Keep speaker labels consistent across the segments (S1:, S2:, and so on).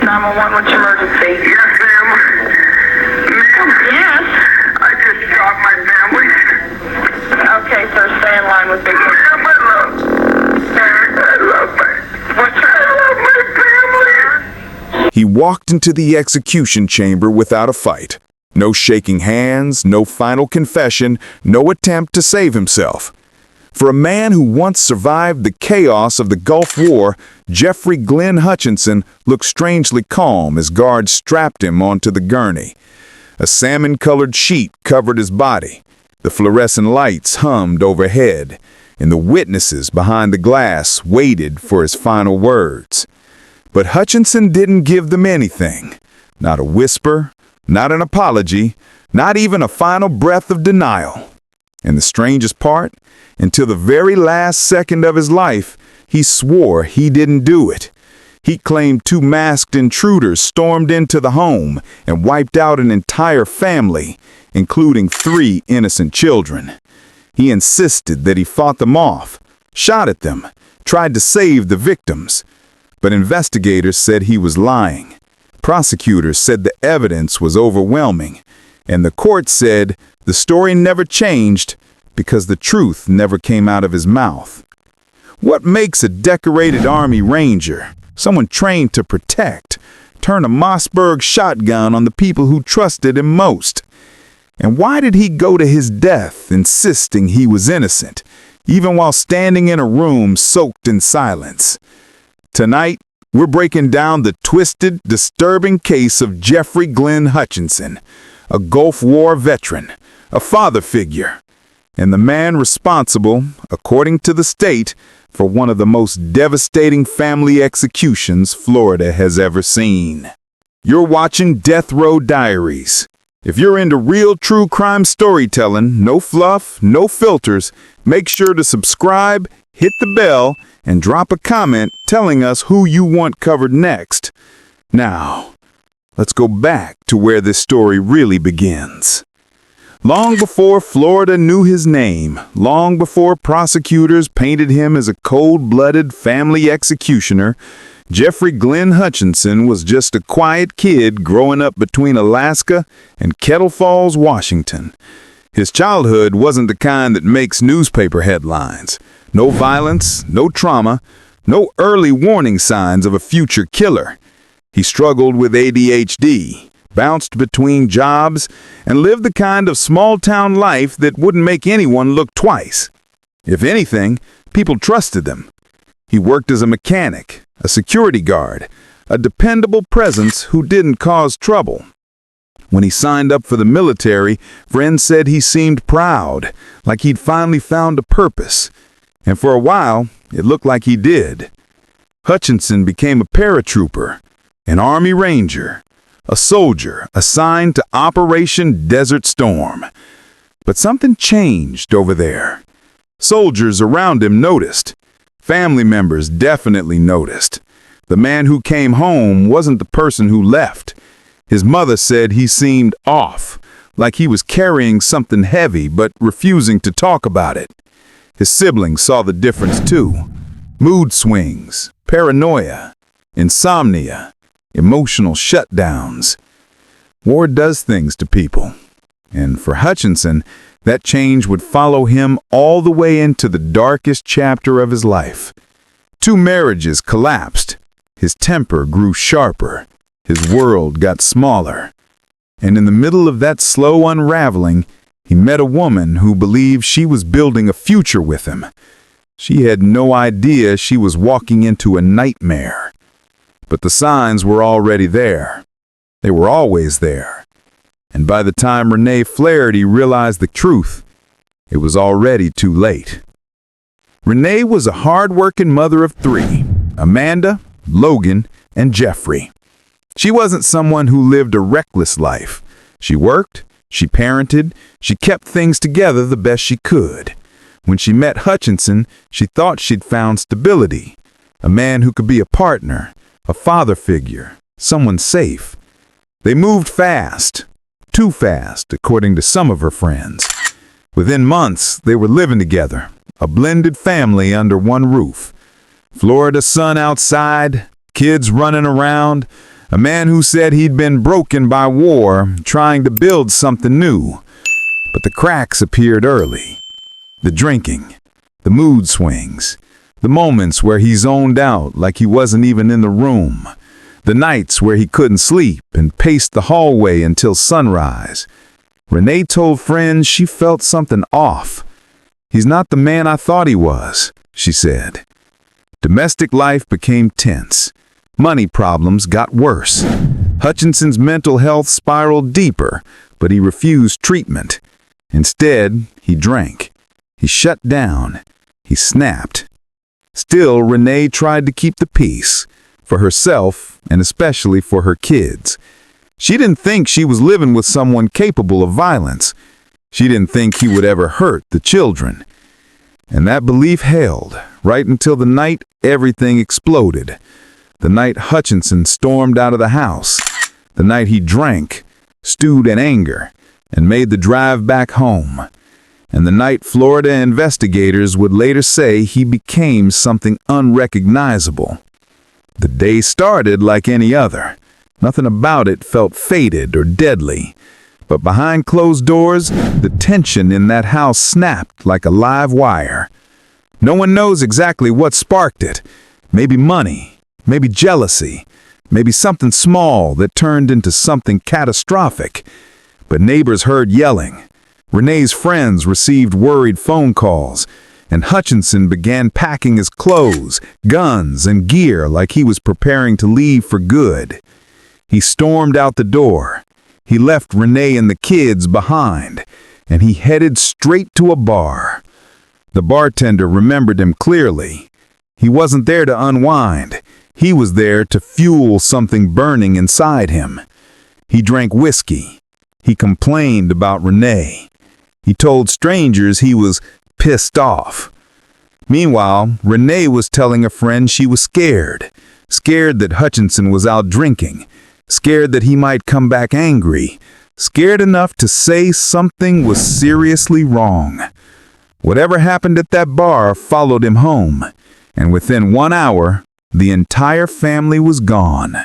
S1: 911, what's your emergency?
S2: Yes, ma'am. Ma'am?
S1: Yes.
S2: I just shot my family.
S1: Okay, sir, stay in line with me.
S2: Ma'am, I love my family.
S3: He walked into the execution chamber without a fight. No shaking hands, no final confession, no attempt to save himself. For a man who once survived the chaos of the Gulf War, Jeffrey Glenn Hutchinson looked strangely calm as guards strapped him onto the gurney. A salmon-colored sheet covered his body. The fluorescent lights hummed overhead, and the witnesses behind the glass waited for his final words. But Hutchinson didn't give them anything. Not a whisper, not an apology, not even a final breath of denial. And the strangest part, until the very last second of his life, he swore he didn't do it. He claimed 2 masked intruders stormed into the home and wiped out an entire family, including 3 innocent children. He insisted that he fought them off, shot at them, tried to save the victims. But investigators said he was lying. Prosecutors said the evidence was overwhelming, and the court said the story never changed because the truth never came out of his mouth. What makes a decorated Army Ranger, someone trained to protect, turn a Mossberg shotgun on the people who trusted him most? And why did he go to his death insisting he was innocent, even while standing in a room soaked in silence? Tonight, we're breaking down the twisted, disturbing case of Jeffrey Glenn Hutchinson, a Gulf War veteran, a father figure, and the man responsible, according to the state, for one of the most devastating family executions Florida has ever seen. You're watching Death Row Diaries. If you're into real true crime storytelling, no fluff, no filters, make sure to subscribe, hit the bell, and drop a comment telling us who you want covered next. Now, let's go back to where this story really begins. Long before Florida knew his name, long before prosecutors painted him as a cold-blooded family executioner, Jeffrey Glenn Hutchinson was just a quiet kid growing up between Alaska and Kettle Falls, Washington. His childhood wasn't the kind that makes newspaper headlines. No violence, no trauma, no early warning signs of a future killer. He struggled with ADHD, bounced between jobs, and lived the kind of small-town life that wouldn't make anyone look twice. If anything, people trusted him. He worked as a mechanic, a security guard, a dependable presence who didn't cause trouble. When he signed up for the military, friends said he seemed proud, like he'd finally found a purpose. And for a while, it looked like he did. Hutchinson became a paratrooper, an Army Ranger, a soldier assigned to Operation Desert Storm. But something changed over there. Soldiers around him noticed. Family members definitely noticed. The man who came home wasn't the person who left. His mother said he seemed off, like he was carrying something heavy but refusing to talk about it. His siblings saw the difference too. Mood swings, paranoia, insomnia, emotional shutdowns. War does things to people. And for Hutchinson, that change would follow him all the way into the darkest chapter of his life. 2 marriages collapsed. His temper grew sharper. His world got smaller. And in the middle of that slow unraveling, he met a woman who believed she was building a future with him. She had no idea she was walking into a nightmare. But the signs were already there. They were always there. And by the time Renee Flaherty realized the truth, it was already too late. Renee was a hard-working mother of 3, Amanda, Logan, and Jeffrey. She wasn't someone who lived a reckless life. She worked, she parented, she kept things together the best she could. When she met Hutchinson, she thought she'd found stability, a man who could be a partner, a father figure, someone safe. They moved fast, too fast, according to some of her friends. Within months, they were living together, a blended family under one roof. Florida sun outside, kids running around, A man who said he'd been broken by war, trying to build something new. But the cracks appeared early. The drinking, the mood swings, the moments where he zoned out like he wasn't even in the room, the nights where he couldn't sleep and paced the hallway until sunrise. Renee told friends she felt something off. "He's not the man I thought he was," she said. Domestic life became tense. Money problems got worse. Hutchinson's mental health spiraled deeper, but he refused treatment. Instead, he drank. He shut down. He snapped. Still, Renee tried to keep the peace, for herself and especially for her kids. She didn't think she was living with someone capable of violence. She didn't think he would ever hurt the children. And that belief held, right until the night everything exploded. The night Hutchinson stormed out of the house. The night he drank, stewed in anger, and made the drive back home. And the night Florida investigators would later say he became something unrecognizable. The day started like any other. Nothing about it felt fated or deadly. But behind closed doors, the tension in that house snapped like a live wire. No one knows exactly what sparked it. Maybe money. Maybe jealousy, maybe something small that turned into something catastrophic. But neighbors heard yelling. Renee's friends received worried phone calls, and Hutchinson began packing his clothes, guns, and gear like he was preparing to leave for good. He stormed out the door. He left Renee and the kids behind, and he headed straight to a bar. The bartender remembered him clearly. He wasn't there to unwind. He was there to fuel something burning inside him. He drank whiskey. He complained about Renee. He told strangers he was pissed off. Meanwhile, Renee was telling a friend she was scared. Scared that Hutchinson was out drinking. Scared that he might come back angry. Scared enough to say something was seriously wrong. Whatever happened at that bar followed him home. And within 1 hour, the entire family was gone.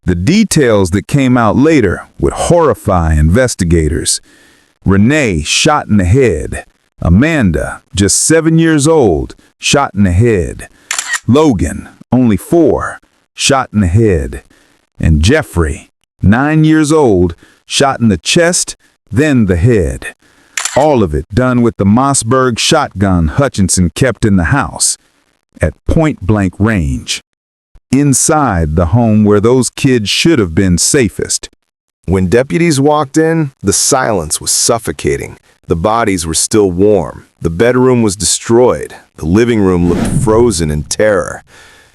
S3: The details that came out later would horrify investigators. Renee shot in the head. Amanda, just 7 years old, shot in the head. Logan, only 4, shot in the head. And Jeffrey, 9 years old, shot in the chest, then the head. All of it done with the Mossberg shotgun Hutchinson kept in the house, at point-blank range, inside the home where those kids should have been safest.
S4: When deputies walked in, the silence was suffocating. The bodies were still warm. The bedroom was destroyed. The living room looked frozen in terror.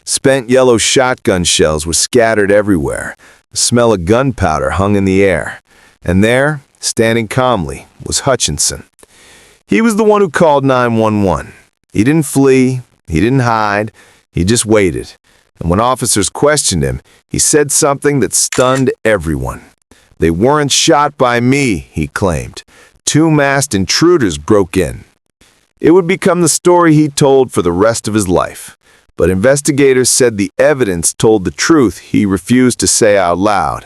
S4: Spent yellow shotgun shells were scattered everywhere. The smell of gunpowder hung in the air. And there, standing calmly, was Hutchinson. He was the one who called 911. He didn't flee. He didn't hide. He just waited. And when officers questioned him, he said something that stunned everyone. "They weren't shot by me," he claimed. "2 masked intruders broke in." It would become the story he told for the rest of his life. But investigators said the evidence told the truth he refused to say out loud.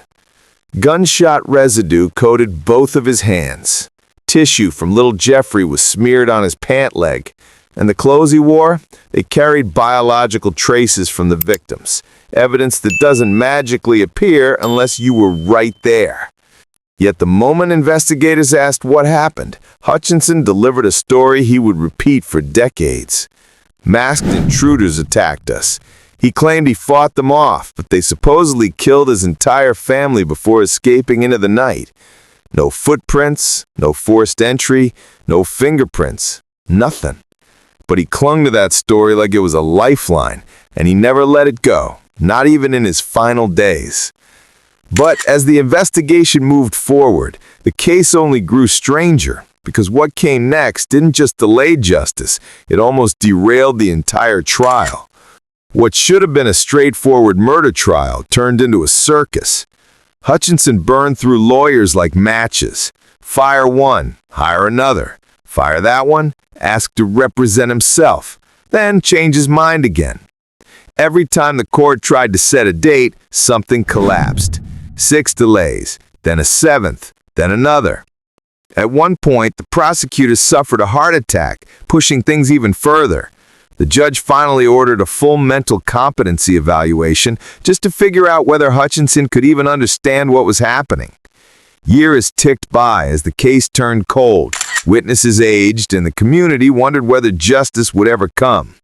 S4: Gunshot residue coated both of his hands. Tissue from little Jeffrey was smeared on his pant leg. And the clothes he wore, they carried biological traces from the victims. Evidence that doesn't magically appear unless you were right there. Yet the moment investigators asked what happened, Hutchinson delivered a story he would repeat for decades. Masked intruders attacked us. He claimed he fought them off, but they supposedly killed his entire family before escaping into the night. No footprints, no forced entry, no fingerprints, nothing. But he clung to that story like it was a lifeline, and he never let it go, not even in his final days. But as the investigation moved forward, the case only grew stranger, because what came next didn't just delay justice, it almost derailed the entire trial. What should have been a straightforward murder trial turned into a circus. Hutchinson burned through lawyers like matches. Fire one, hire another. Fire that one, ask to represent himself, then change his mind again. every time the court tried to set a date, something collapsed. 6 delays, then a 7th, then another. At one point, the prosecutors suffered a heart attack, pushing things even further. The judge finally ordered a full mental competency evaluation just to figure out whether Hutchinson could even understand what was happening. Years ticked by as the case turned cold, witnesses aged, and the community wondered whether justice would ever come.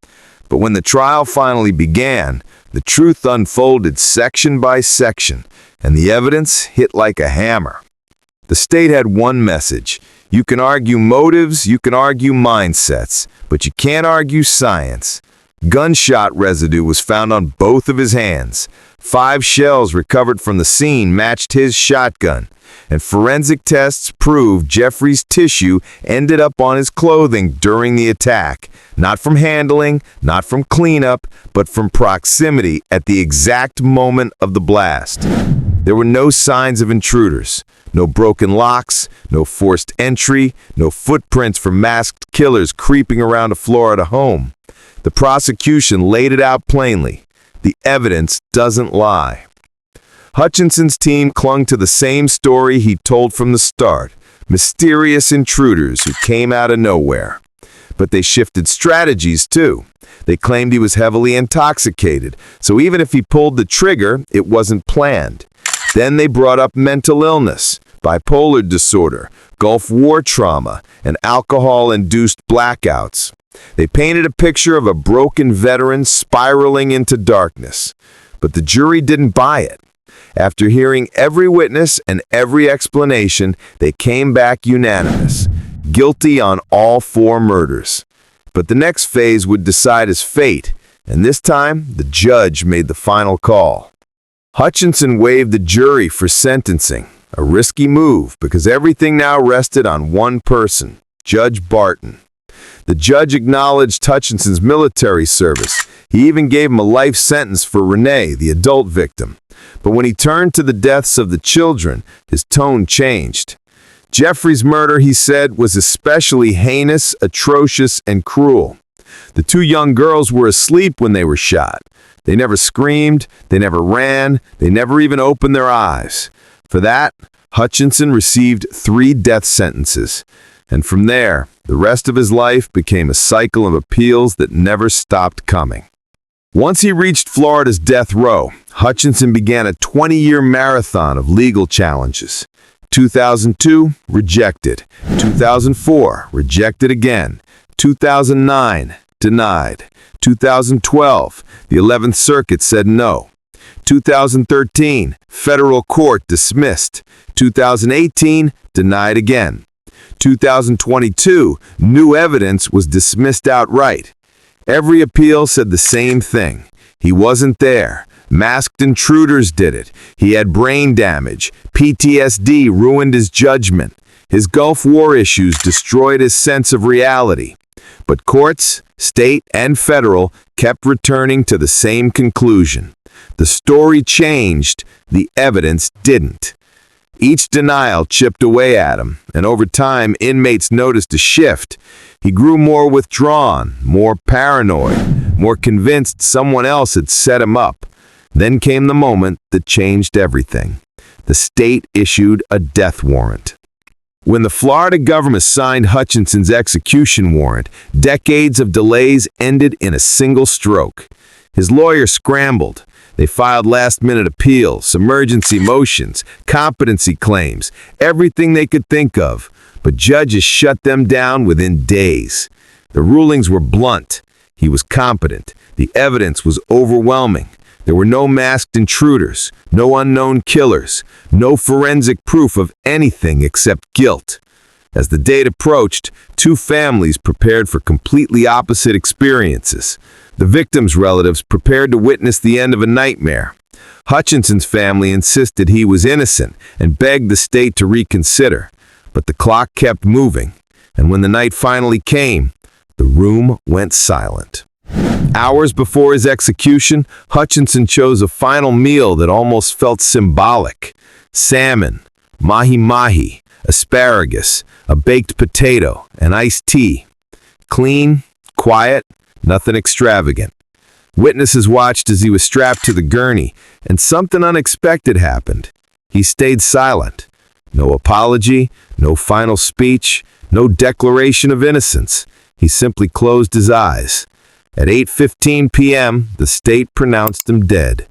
S4: But when the trial finally began, the truth unfolded section by section, and the evidence hit like a hammer. The state had one message: you can argue motives, you can argue mindsets, but you can't argue science. Gunshot residue was found on both of his hands. 5 shells recovered from the scene matched his shotgun, and forensic tests proved Jeffrey's tissue ended up on his clothing during the attack, not from handling, not from cleanup, but from proximity at the exact moment of the blast. There were no signs of intruders, no broken locks, no forced entry, no footprints from masked killers creeping around a Florida home. The prosecution laid it out plainly. The evidence doesn't lie. Hutchinson's team clung to the same story he told from the start: mysterious intruders who came out of nowhere. But they shifted strategies too. They claimed he was heavily intoxicated, so even if he pulled the trigger, it wasn't planned. Then they brought up mental illness, bipolar disorder, Gulf War trauma, and alcohol-induced blackouts. They painted a picture of a broken veteran spiraling into darkness. But the jury didn't buy it. After hearing every witness and every explanation, they came back unanimous, guilty on all 4 murders. But the next phase would decide his fate, and this time, the judge made the final call. Hutchinson waived the jury for sentencing, a risky move because everything now rested on one person, Judge Barton. The judge acknowledged Hutchinson's military service. He even gave him a life sentence for Renee, the adult victim. But when he turned to the deaths of the children, his tone changed. Jeffrey's murder, he said, was especially heinous, atrocious, and cruel. The 2 young girls were asleep when they were shot. They never screamed, they never ran, they never even opened their eyes. For that, Hutchinson received 3 death sentences. And from there, the rest of his life became a cycle of appeals that never stopped coming. Once he reached Florida's death row, Hutchinson began a 20-year marathon of legal challenges. 2002, rejected. 2004, rejected again. 2009, denied. 2012, the 11th Circuit said no. 2013, federal court dismissed. 2018, denied again. 2022, new evidence was dismissed outright. Every appeal said the same thing. He wasn't there. Masked intruders did it. He had brain damage. PTSD ruined his judgment. His Gulf War issues destroyed his sense of reality. But courts, state and federal, kept returning to the same conclusion. The story changed, the evidence didn't. Each denial chipped away at him, and over time, inmates noticed a shift. He grew more withdrawn, more paranoid, more convinced someone else had set him up. Then came the moment that changed everything. The state issued a death warrant. When the Florida government signed Hutchinson's execution warrant, decades of delays ended in a single stroke. His lawyer scrambled. They filed last-minute appeals, emergency motions, competency claims, everything they could think of. But judges shut them down within days. The rulings were blunt. He was competent. The evidence was overwhelming. There were no masked intruders, no unknown killers, no forensic proof of anything except guilt. As the date approached, 2 families prepared for completely opposite experiences. The victims' relatives prepared to witness the end of a nightmare. Hutchinson's family insisted he was innocent and begged the state to reconsider. But the clock kept moving, and when the night finally came, the room went silent. Hours before his execution, Hutchinson chose a final meal that almost felt symbolic. Salmon, mahi-mahi, asparagus, a baked potato, and iced tea. Clean, quiet, nothing extravagant. Witnesses watched as he was strapped to the gurney, and something unexpected happened. He stayed silent. No apology, no final speech, no declaration of innocence. He simply closed his eyes. At 8:15 p.m., the state pronounced him dead.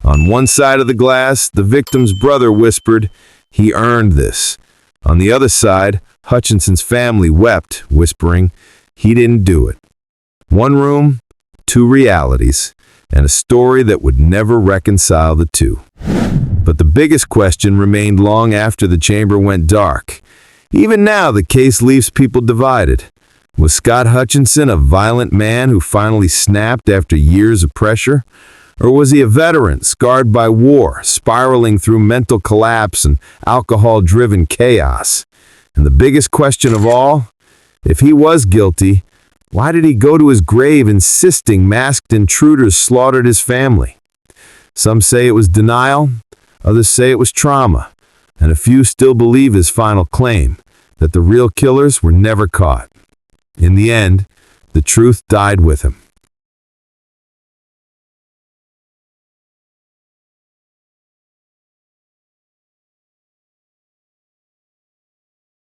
S4: On one side of the glass, the victim's brother whispered, "He earned this." On the other side, Hutchinson's family wept, whispering, "He didn't do it." One room, two realities, and a story that would never reconcile the two. But the biggest question remained long after the chamber went dark. Even now, the case leaves people divided. Was Scott Hutchinson a violent man who finally snapped after years of pressure? Or was he a veteran, scarred by war, spiraling through mental collapse and alcohol-driven chaos? And the biggest question of all, if he was guilty, why did he go to his grave insisting masked intruders slaughtered his family? Some say it was denial, others say it was trauma, and a few still believe his final claim, that the real killers were never caught. In the end, the truth died with him.